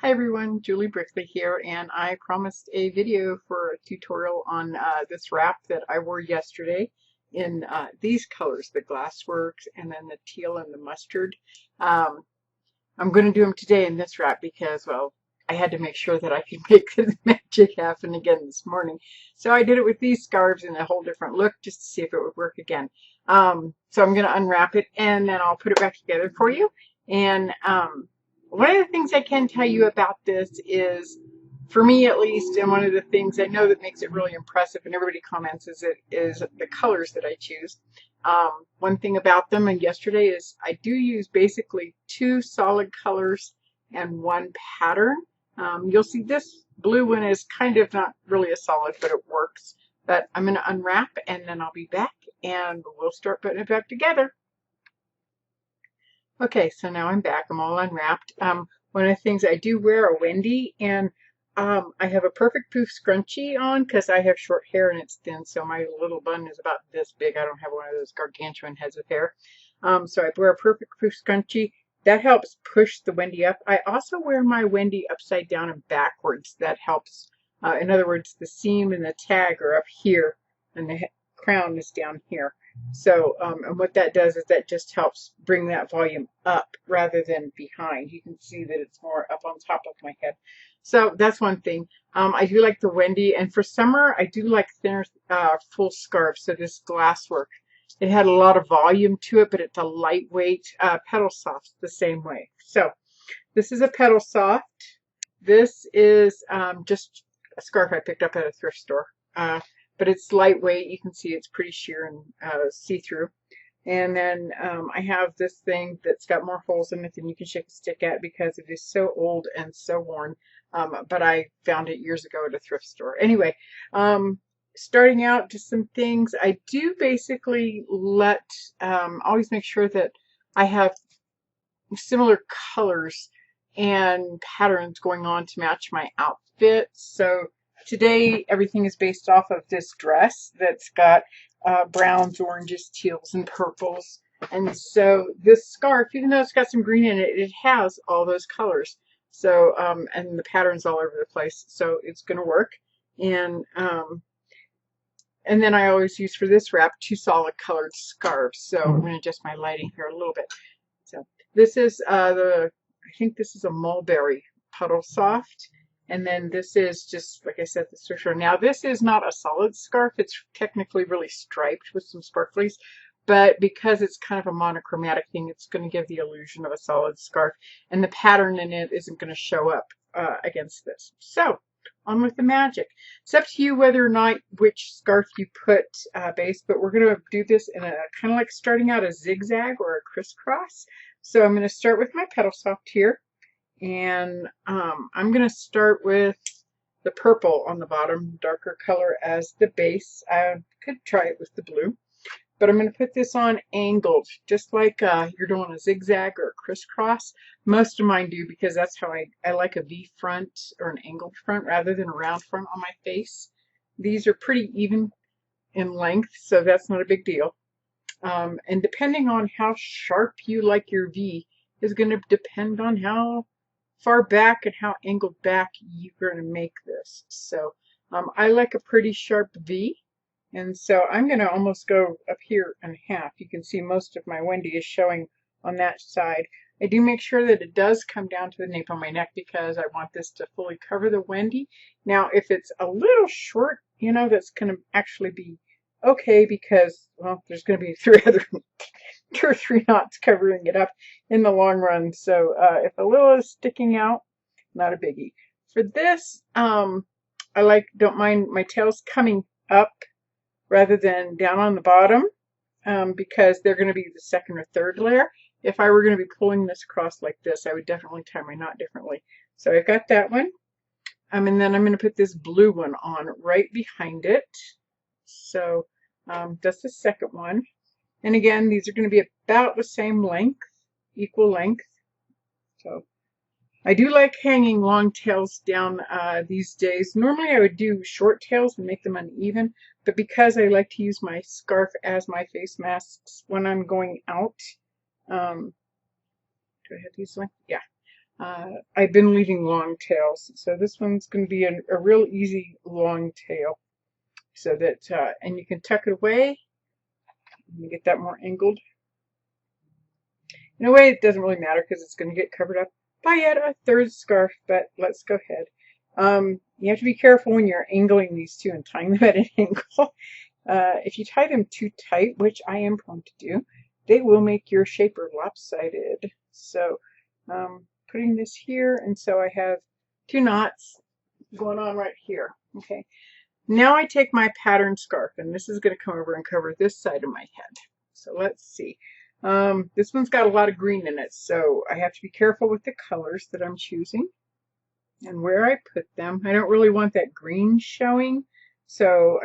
Hi everyone, Julie Brickley here, and I promised a video for a tutorial on this wrap that I wore yesterday in these colors, the Glassworks and then the teal and the mustard. Um, I'm going to do them today in this wrap because, well, I had to make sure that I could make the magic happen again this morning. So I did it with these scarves in a whole different look just to see if it would work again. So I'm going to unwrap it and then I'll put it back together for you. And one of the things I can tell you about this is, for me at least, and one of the things I know that makes it really impressive, and everybody comments, is the colors that I choose. One thing about them, and yesterday, is I do use basically two solid colors and one pattern. You'll see this blue one is kind of not really a solid, but it works. But I'm going to unwrap and then I'll be back and we'll start putting it back together. Okay, so now I'm back. I'm all unwrapped. One of the things I do wear a Wendy, and I have a perfect poof scrunchie on because I have short hair and it's thin, so my little bun is about this big. I don't have one of those gargantuan heads of hair. So I wear a perfect poof scrunchie. That helps push the Wendy up. I also wear my Wendy upside down and backwards. That helps. In other words, the seam and the tag are up here, and the crown is down here. So, and what that does is that just helps bring that volume up rather than behind. You can see that it's more up on top of my head. So that's one thing. I do like the Wendy, and for summer, I do like thinner, full scarves. So this Glasswork, it had a lot of volume to it, but it's a lightweight pedal soft the same way. So this is a pedal soft. This is just a scarf I picked up at a thrift store. But it's lightweight. You can see it's pretty sheer and see-through. And then I have this thing that's got more holes in it than you can shake a stick at because it is so old and so worn. But I found it years ago at a thrift store. Anyway, starting out, just some things. I do basically always make sure that I have similar colors and patterns going on to match my outfit. So today everything is based off of this dress that's got browns, oranges, teals, and purples. And so this scarf, even though it's got some green in it, it has all those colors. So, and the patterns all over the place. So it's going to work. And then I always use for this wrap two solid colored scarves. So I'm going to adjust my lighting here a little bit. So this is I think this is a mulberry puddle soft. And then this is just, like I said, the switcher. Now this is not a solid scarf. It's technically really striped with some sparklies. But because it's kind of a monochromatic thing, it's going to give the illusion of a solid scarf. And the pattern in it isn't going to show up against this. So on with the magic. It's up to you whether or not which scarf you put base, but we're going to do this in a kind of like starting out a zigzag or a crisscross. So I'm going to start with my pedal soft here, and I'm going to start with the purple on the bottom, darker color as the base. I could try it with the blue, but I'm going to put this on angled, just like you're doing a zigzag or a crisscross. Most of mine do because that's how I like a V front or an angled front rather than a round front on my face. These are pretty even in length, so that's not a big deal. And depending on how sharp you like your V is going to depend on how far back and how angled back you're going to make this. So I like a pretty sharp V. And so I'm going to almost go up here in half. You can see most of my Wendy is showing on that side. I do make sure that it does come down to the nape of my neck because I want this to fully cover the Wendy. Now, if it's a little short, you know, that's going to actually be okay because, well, there's going to be two or three knots covering it up in the long run. So if a little is sticking out, not a biggie. For this, I don't mind my tails coming up rather than down on the bottom because they're going to be the second or third layer. If I were going to be pulling this across like this, I would definitely tie my knot differently. So I've got that one. And then I'm going to put this blue one on right behind it. So that's the second one. And again, these are going to be about the same length, equal length. So I do like hanging long tails down these days. Normally I would do short tails and make them uneven, but because I like to use my scarf as my face masks when I'm going out, do I have these length? Yeah. I've been leaving long tails, so this one's going to be a real easy long tail. So that, and you can tuck it away. Let me get that more angled. In a way, it doesn't really matter because it's going to get covered up by yet a third scarf, but let's go ahead. You have to be careful when you're angling these two and tying them at an angle. If you tie them too tight, which I am prone to do, they will make your shaper lopsided. So putting this here, and so I have 2 knots going on right here. Okay. Now I take my pattern scarf, and this is going to come over and cover this side of my head. So let's see. This one's got a lot of green in it, so I have to be careful with the colors that I'm choosing and where I put them. I don't really want that green showing, so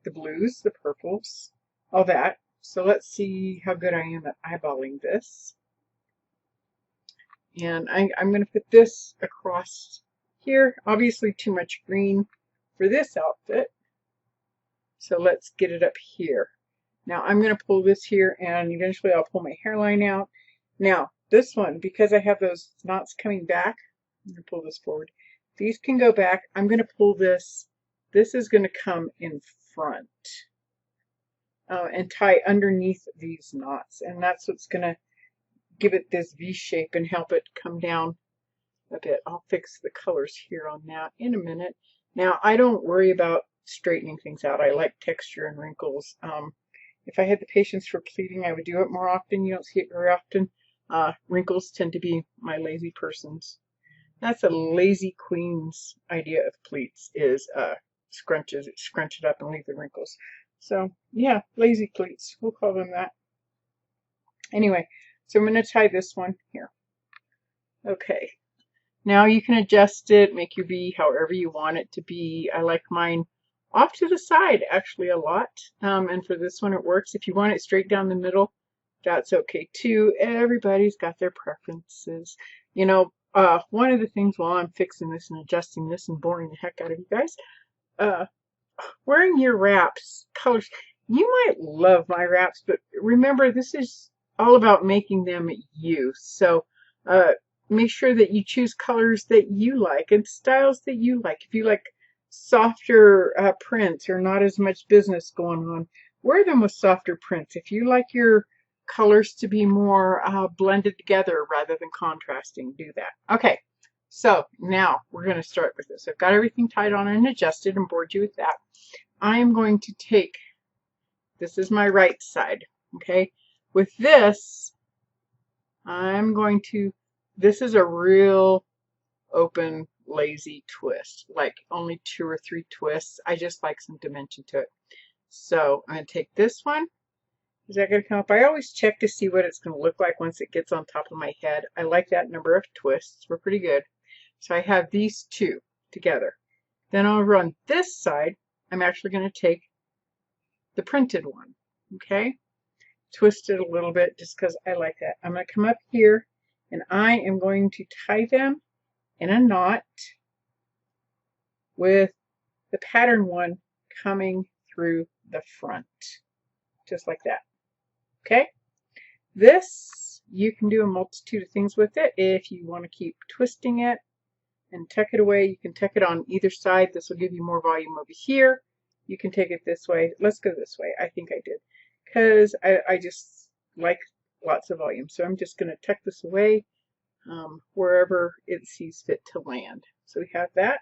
the blues, the purples, all that. So let's see how good I am at eyeballing this. And I'm going to put this across here. Obviously too much green for this outfit. So let's get it up here. Now I'm going to pull this here, and eventually I'll pull my hairline out. Now this one, because I have those knots coming back, I'm going to pull this forward. These can go back. I'm going to pull this. This is going to come in front and tie underneath these knots. And that's what's going to give it this V shape and help it come down a bit. I'll fix the colors here on that in a minute. Now I don't worry about straightening things out. I like texture and wrinkles. If I had the patience for pleating, I would do it more often. You don't see it very often. Wrinkles tend to be my lazy person's. That's a lazy queen's idea of pleats, is scrunch it up and leave the wrinkles. So yeah, lazy pleats, we'll call them that. Anyway, so I'm going to tie this one here. Okay, now you can adjust it, make your V however you want it to be. I like mine off to the side actually a lot, and for this one it works. If you want it straight down the middle, that's okay too. Everybody's got their preferences. You know, one of the things while I'm fixing this and adjusting this and boring the heck out of you guys, wearing your wraps, colors, you might love my wraps, but remember this is all about making them you. So make sure that you choose colors that you like and styles that you like. If you like softer prints or not as much business going on, wear them with softer prints. If you like your colors to be more blended together rather than contrasting, do that. Okay, so now we're going to start with this. I've got everything tied on and adjusted and bored you with that. I am going to take, this is my right side, okay? With this, I'm going to, this is a real open, lazy twist, like only 2 or 3 twists. I just like some dimension to it. So I'm going to take this one. Is that going to come up? I always check to see what it's going to look like once it gets on top of my head. I like that number of twists. We're pretty good. So I have these 2 together. Then over on this side, I'm actually going to take the printed one. Okay? Twist it a little bit just because I like that. I'm going to come up here and I am going to tie them in a knot with the pattern one coming through the front. Just like that. Okay? This, you can do a multitude of things with it. If you want to keep twisting it and tuck it away, you can tuck it on either side. This will give you more volume over here. You can take it this way. Let's go this way. I think I did. Because I just like lots of volume. So I'm just going to tuck this away wherever it sees fit to land. So we have that.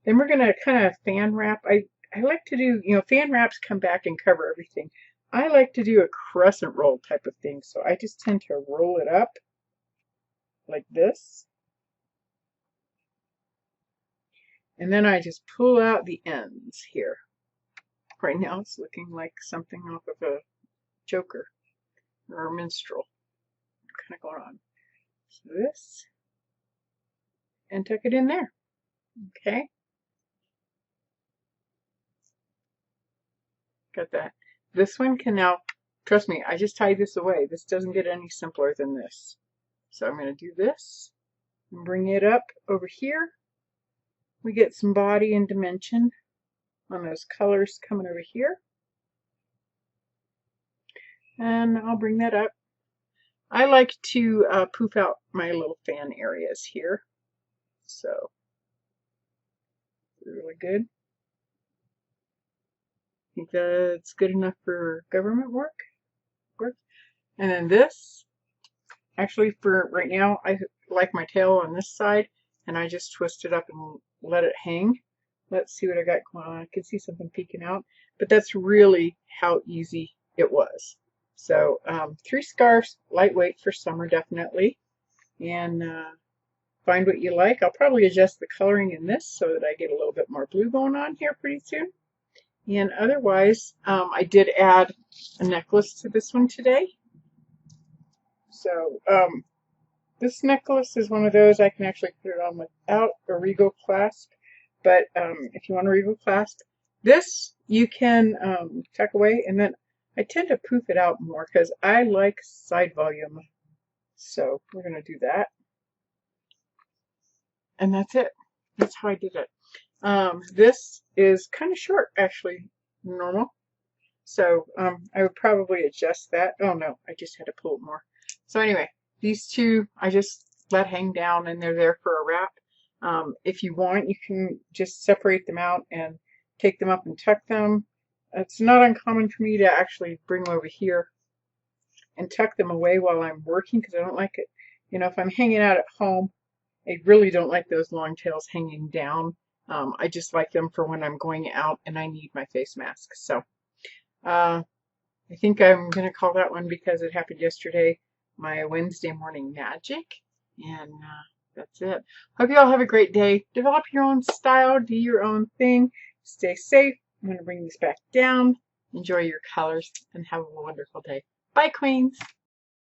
Then we're going to kind of fan wrap. I like to do, you know, fan wraps come back and cover everything. I like to do a crescent roll type of thing. So I just tend to roll it up like this. And then I just pull out the ends here. Right now it's looking like something off of a joker or a minstrel. Kind of going on. So this. And tuck it in there. Okay. Got that. This one can now, trust me, I just tied this away. This doesn't get any simpler than this. So I'm going to do this and bring it up over here. We get some body and dimension on those colors coming over here. And I'll bring that up. I like to poof out my little fan areas here. So, really good. I think that's good enough for government work. And then this, actually for right now, I like my tail on this side, and I just twist it up and let it hang. Let's see what I got going on. I can see something peeking out, but that's really how easy it was. So 3 scarves, lightweight for summer definitely, and find what you like. I'll probably adjust the coloring in this so that I get a little bit more blue going on here pretty soon. And otherwise, I did add a necklace to this one today. So this necklace is one of those I can actually put it on without a regal clasp. But if you want a regal clasp, this you can tuck away, and then I tend to poof it out more because I like side volume. So we're going to do that. And that's it. That's how I did it. This is kind of short, actually, normal. So I would probably adjust that. Oh no, I just had to pull it more. So anyway, these two I just let hang down, and they're there for a wrap. If you want, you can just separate them out and take them up and tuck them. It's not uncommon for me to actually bring them over here and tuck them away while I'm working because I don't like it. You know, if I'm hanging out at home, I really don't like those long tails hanging down. I just like them for when I'm going out and I need my face mask. So I think I'm going to call that one, because it happened yesterday, my Wednesday morning magic. And that's it. Hope you all have a great day. Develop your own style. Do your own thing. Stay safe. I'm going to bring these back down. Enjoy your colors and have a wonderful day. Bye, Queens.